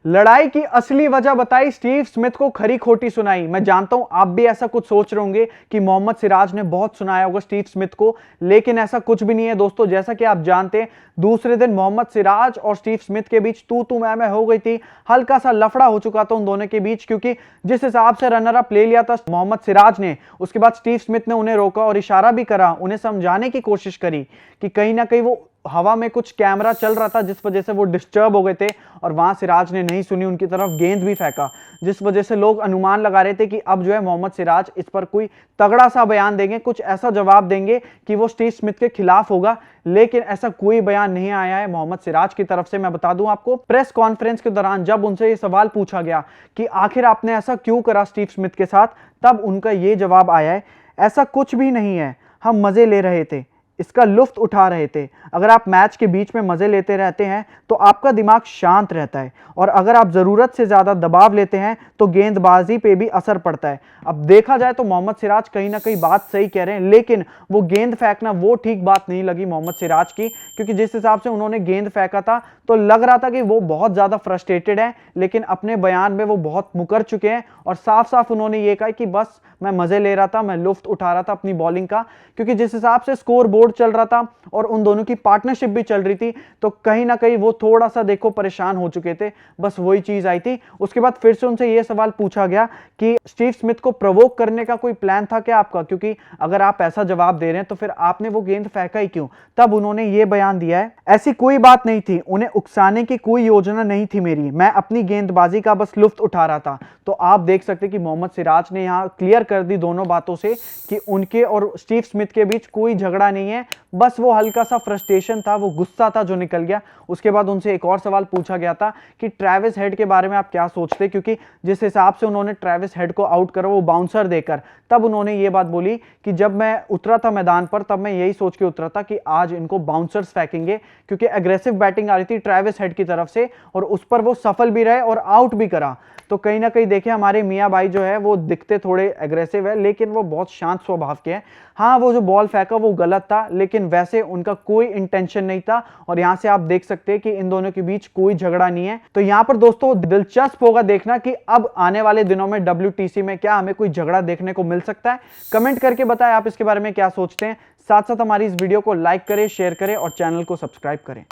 लड़ाई की असली वजह बताई, स्टीव स्मिथ को खरी खोटी सुनाई। मैं जानता हूं आप भी ऐसा कुछ सोच रहे होंगे कि मोहम्मद सिराज ने बहुत सुनाया होगा स्टीव स्मिथ को, लेकिन ऐसा कुछ भी नहीं है दोस्तों। जैसा कि आप जानते हैं, दूसरे दिन मोहम्मद सिराज और स्टीव स्मिथ के बीच तू मैं हो गई थी। हल्का सा लफड़ा हो चुका था उन दोनों के बीच, क्योंकि जिस हिसाब से रनर अप ले लिया था मोहम्मद सिराज ने, उसके बाद स्टीव स्मिथ ने उन्हें रोका और इशारा भी करा, उन्हें समझाने की कोशिश करी कि कहीं ना कहीं वो हवा में कुछ कैमरा चल रहा था जिस वजह से वो डिस्टर्ब हो गए थे, और वहां सिराज ने नहीं सुनी, उनकी तरफ गेंद भी फेंका, जिस वजह से लोग अनुमान लगा रहे थे कि अब जो है मोहम्मद सिराज इस पर कोई तगड़ा सा बयान देंगे, कुछ ऐसा जवाब देंगे कि वो स्टीव स्मिथ के खिलाफ होगा। लेकिन ऐसा कोई बयान नहीं आया है मोहम्मद सिराज की तरफ से। मैं बता दूं आपको, प्रेस कॉन्फ्रेंस के दौरान जब उनसे ये सवाल पूछा गया कि आखिर आपने ऐसा क्यों करा स्टीव स्मिथ के साथ, तब उनका ये जवाब आया है, ऐसा कुछ भी नहीं है, हम मजे ले रहे थे, इसका लुत्फ उठा रहे थे। अगर आप मैच के बीच में मजे लेते रहते हैं तो आपका दिमाग शांत रहता है, और अगर आप जरूरत से ज्यादा दबाव लेते हैं तो गेंदबाजी पे भी असर पड़ता है। अब देखा जाए तो मोहम्मद सिराज कहीं ना कहीं बात सही कह रहे हैं, लेकिन वो गेंद फेंकना वो ठीक बात नहीं लगी मोहम्मद सिराज की, क्योंकि जिस हिसाब से उन्होंने गेंद फेंका था तो लग रहा था कि वो बहुत ज्यादा फ्रस्ट्रेटेड है, लेकिन अपने बयान में वो बहुत मुकर चुके हैं और साफ साफ उन्होंने ये कहा कि बस मैं मजे ले रहा था, मैं लुत्फ उठा रहा था अपनी बॉलिंग का, क्योंकि जिस हिसाब से स्कोर बोर्ड चल रहा था और उन दोनों की पार्टनरशिप भी चल रही थी, तो कहीं ना कहीं वो थोड़ा सा देखो परेशान हो चुके थे। बस वही चीज आई थी। उसके बाद फिर से उनसे यह सवाल पूछा गया कि स्टीव स्मिथ को प्रोवोक करने का कोई प्लान था क्या आपका, क्योंकि अगर आप ऐसा जवाब दे रहे हैं तो फिर आपने वो गेंद फेंका ही क्यों। तब उन्होंने ये बयान दिया है, ऐसी कोई बात नहीं थी, उन्हें उकसाने की कोई योजना नहीं थी मेरी, मैं अपनी गेंदबाजी का बस लुत्फ उठा रहा था। तो आप देख सकते हैं कि मोहम्मद सिराज ने यहां क्लियर कर दी दोनों बातों से कि उनके और स्टीव स्मिथ के बीच कोई झगड़ा नहीं है, बस वो हल्का सा फ्रस्ट्रेशन था, वो गुस्सा था जो निकल गया। उसके बाद उनसे एक और सवाल पूछा गया था कि ट्रेविस हेड के बारे में आप क्या सोचते, क्योंकि जिस हिसाब से उन्होंने ट्रेविस हेड को आउट करा वो बाउंसर देकर, तब उन्होंने ये बात बोली कि जब मैं उतरा था मैदान पर तब मैं यही सोच के उतरा था कि आज इनको बाउंसर्स फेंकेंगे, क्योंकि एग्रेसिव बैटिंग आ रही थी ट्रेविस हेड की तरफ से और उस पर वो सफल भी रहे और आउट भी करा। तो कहीं ना कहीं देखिए हमारे मियां भाई जो है वो दिखते थोड़े एग्रेसिव है, लेकिन वो बहुत शांत स्वभाव के हैं। हाँ, वो जो बॉल फेंका वो गलत था, लेकिन वैसे उनका कोई इंटेंशन नहीं था, और यहां से आप देख सकते हैं कि इन दोनों के बीच कोई झगड़ा नहीं है। तो यहां पर दोस्तों दिलचस्प होगा देखना कि अब आने वाले दिनों में WTC में क्या हमें कोई झगड़ा देखने को मिल सकता है। कमेंट करके बताएं आप इसके बारे में क्या सोचते हैं। साथ साथ हमारी इस वीडियो को लाइक करें, शेयर करें और चैनल को सब्सक्राइब करें।